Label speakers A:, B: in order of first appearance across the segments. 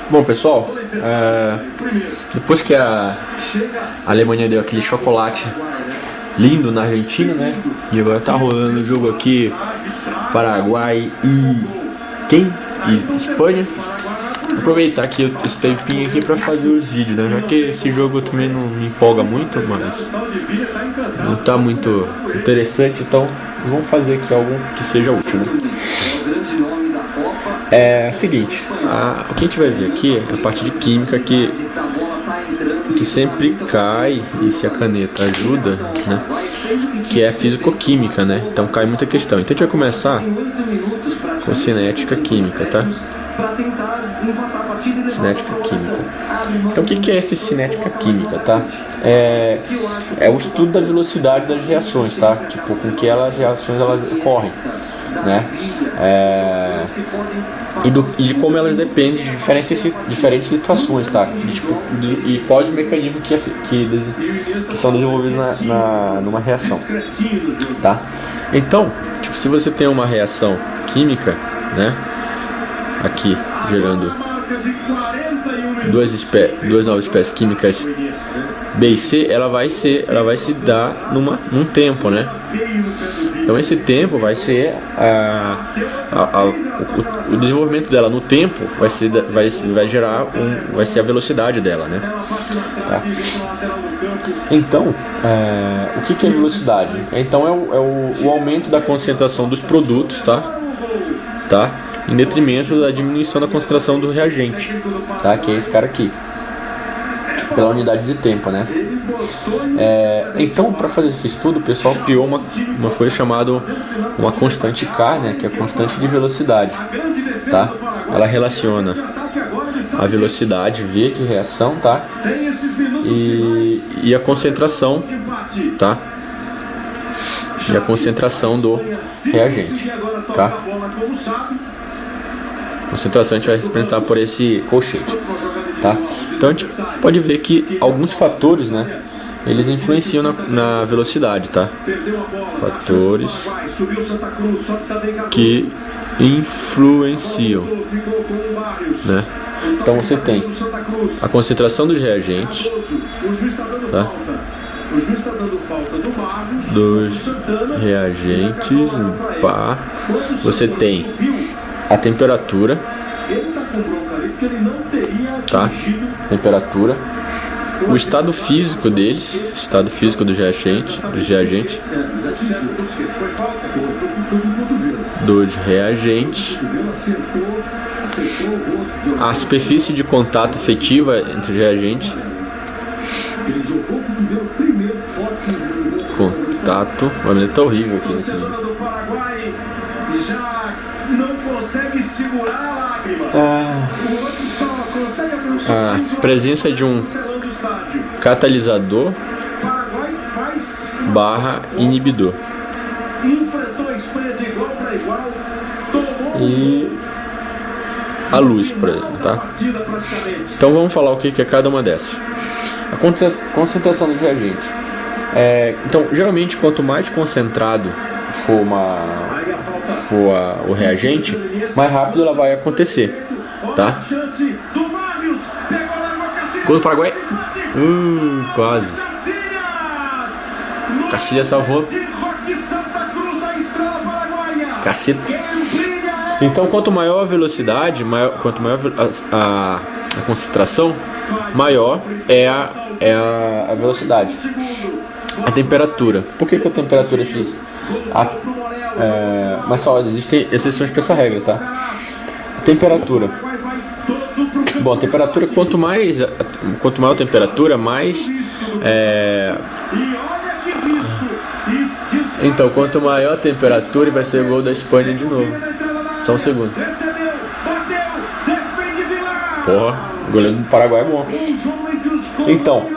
A: Bom, pessoal, depois que a Alemanha deu aquele chocolate lindo na Argentina, né? E agora tá rolando o jogo aqui, Paraguai e Espanha. Vou aproveitar aqui esse tempinho aqui pra fazer os vídeos, né? Já que esse jogo também não me empolga muito, mas não tá muito interessante, então vamos fazer aqui algo que seja útil, né? É o seguinte, o que a gente vai ver aqui é a parte de química que sempre cai, e se a caneta ajuda, né? Que é a físico-química, né? Então cai muita questão. Então a gente vai começar com cinética química, tá? Cinética química. Então o que é essa cinética química, tá? É o estudo da velocidade das reações, tá? Tipo, com que as reações elas ocorrem, né? E de como elas dependem de diferentes situações, tá? E quais os mecanismos que são desenvolvidos numa reação, tá? Então, tipo, se você tem uma reação química, né? Aqui gerando duas novas espécies químicas B e C, ela vai se dar num tempo, né? Então esse tempo vai ser o desenvolvimento dela no tempo vai ser a velocidade dela, né? Tá? Então o que é velocidade? Então é o aumento da concentração dos produtos, tá? Em detrimento da diminuição da concentração do reagente, tá? Que é esse cara aqui, pela unidade de tempo, né? Então, para fazer esse estudo, o pessoal criou uma coisa chamada uma constante K, né? Que é a constante de velocidade, tá? Ela relaciona a velocidade V de reação, tá? E a concentração, tá? E a concentração do reagente, tá? Concentração a gente vai representar por esse colchete, tá? Então a gente pode ver que alguns fatores, né, eles influenciam na velocidade, tá? Fatores que influenciam, né? Então você tem a concentração dos reagentes, tá? Você tem a temperatura, tá? Temperatura, o estado físico deles, estado físico dos reagentes, a superfície de contato efetiva entre os reagentes, contato, vai tá horrível aqui nesse vídeo. A presença de um catalisador / inibidor e a luz, por exemplo, tá? Então vamos falar o que é cada uma dessas. A concentração do reagente. Então, geralmente, quanto mais concentrado for o reagente, mais rápido ela vai acontecer, tá? Gol do Paraguai. Quase. Cacilha salvou. Caceta. Então, quanto maior a velocidade, quanto maior a concentração, maior é a velocidade. A temperatura. Por que a temperatura é X? Mas só existem exceções para essa regra, tá? A temperatura. Bom, a temperatura, quanto maior a temperatura, mais... Então, quanto maior a temperatura, vai ser o gol da Espanha de novo. Só um segundo. Porra, o goleiro do Paraguai é bom. Então,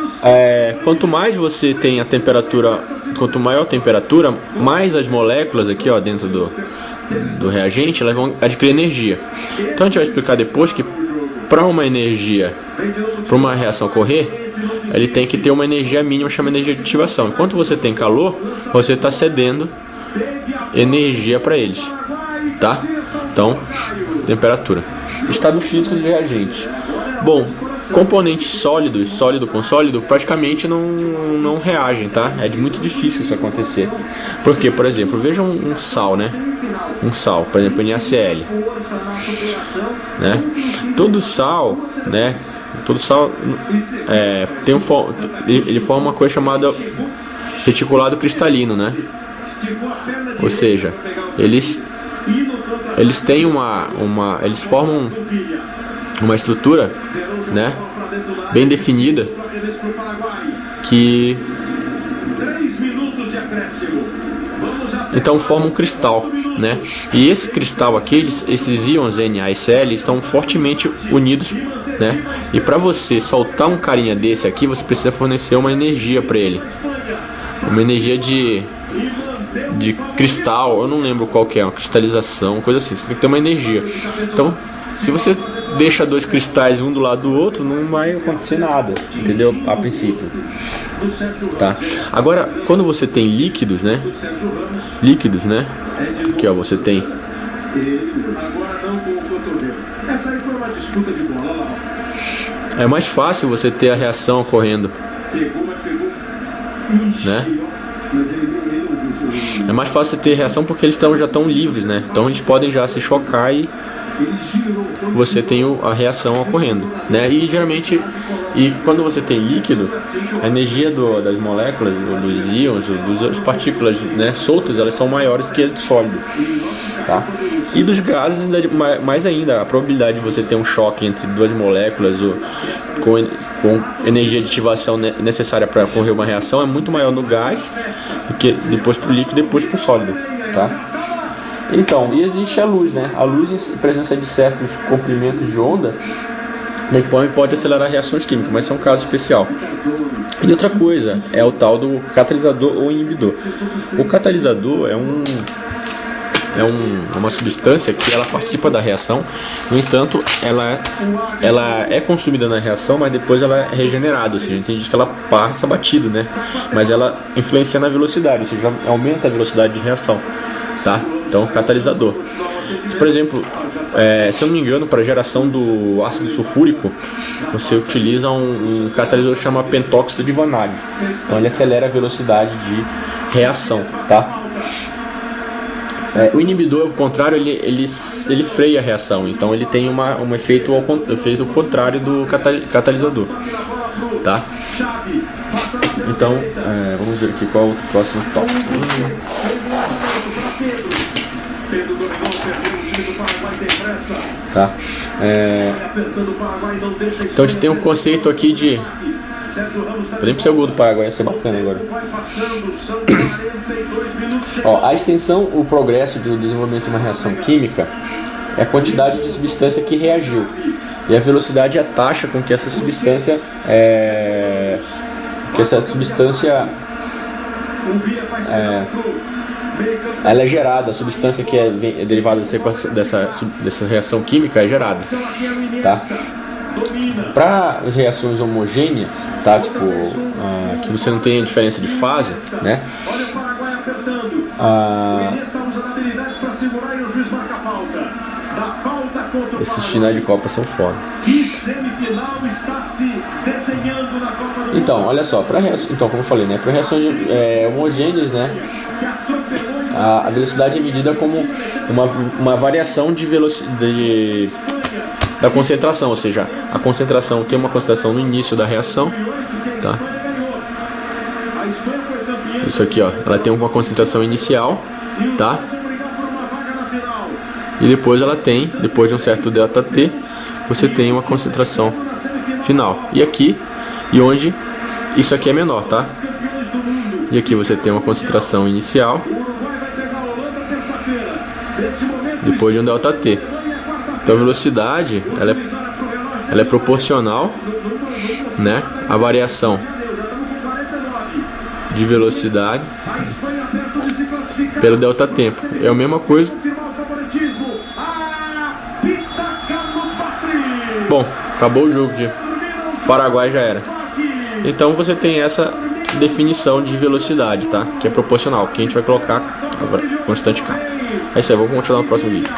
A: quanto mais você tem a temperatura, quanto maior a temperatura, mais as moléculas aqui, ó, dentro do reagente, elas vão adquirir energia. Então a gente vai explicar depois que para uma reação ocorrer, ele tem que ter uma energia mínima, chama energia de ativação. Enquanto você tem calor, você está cedendo energia para eles, tá? Então, temperatura. Estado físico do reagente. Bom, componentes sólidos, sólido com sólido, praticamente não reagem, tá? É muito difícil isso acontecer. Porque, por exemplo, veja um sal, né? Um sal, por exemplo, NaCl, né? Todo sal, né? Todo sal ele forma uma coisa chamada reticulado cristalino, né? Ou seja, eles têm eles formam uma estrutura, né, bem definida, que então forma um cristal, né? E esse cristal aqui, esses íons Na e Cl estão fortemente unidos, né? E para você soltar um carinha desse aqui, você precisa fornecer uma energia para ele, uma energia de cristal, eu não lembro qual que é, uma cristalização, coisa assim. Você tem que ter uma energia. Então, se você deixa dois cristais um do lado do outro, não vai acontecer nada, entendeu? A princípio, tá? Agora, quando você tem líquidos, né? Aqui, ó, você tem. É mais fácil você ter a reação ocorrendo, né? É mais fácil ter reação porque eles já estão livres, né? Então eles podem já se chocar e você tem a reação ocorrendo, né? E geralmente, quando você tem líquido, a energia das moléculas, dos íons, das partículas, né, soltas, elas são maiores que a do sólido, tá? E dos gases, mais ainda, a probabilidade de você ter um choque entre duas moléculas com energia de ativação necessária para ocorrer uma reação é muito maior no gás do que depois para o líquido, depois para o sólido, tá? Então, e existe a luz, né? A luz, em presença de certos comprimentos de onda, pode acelerar reações químicas, mas isso é um caso especial. E outra coisa é o tal do catalisador ou inibidor. O catalisador é uma substância que ela participa da reação. No entanto, ela é consumida na reação, mas depois ela é regenerada, ou seja, tem gente que ela passa batido, né? Mas ela influencia na velocidade, ou seja, aumenta a velocidade de reação, tá? Então, catalisador. Se, por exemplo, se eu não me engano, para a geração do ácido sulfúrico, você utiliza um catalisador que chama pentóxido de vanádio. Então, ele acelera a velocidade de reação, tá? O inibidor, ao contrário, ele freia a reação. Então, ele tem um efeito ao contrário do catalisador, tá? Então, vamos ver aqui qual é o próximo tópico. Tá. Então a gente tem um conceito aqui de. Podemos ser o gol do Paraguai, ia ser bacana agora. Ó, a extensão, o progresso do desenvolvimento de uma reação química é a quantidade de substância que reagiu. E a velocidade é a taxa com que essa substância ela é gerada, a substância que é derivada dessa reação química é gerada, tá? Para as reações homogêneas, tá? Tipo, que você não tem diferença de fase, né? Esses finais de Copa são foda. Então, olha só, então, como eu falei, né? Para reações homogêneas, né? A velocidade é medida como uma variação de velocidade da concentração, ou seja, a concentração tem uma concentração no início da reação, tá? Isso aqui, ó, ela tem uma concentração inicial, tá? E depois depois de um certo ΔT, você tem uma concentração final. E aqui, onde isso aqui é menor, tá? E aqui você tem uma concentração inicial, depois de um ΔT. Então a velocidade ela é proporcional, né, à variação de velocidade pelo ΔT. É a mesma coisa. Bom, acabou o jogo aqui. Paraguai já era. Então você tem essa definição de velocidade, tá? Que é proporcional, que a gente vai colocar agora, constante K. É isso aí, vamos continuar no próximo vídeo.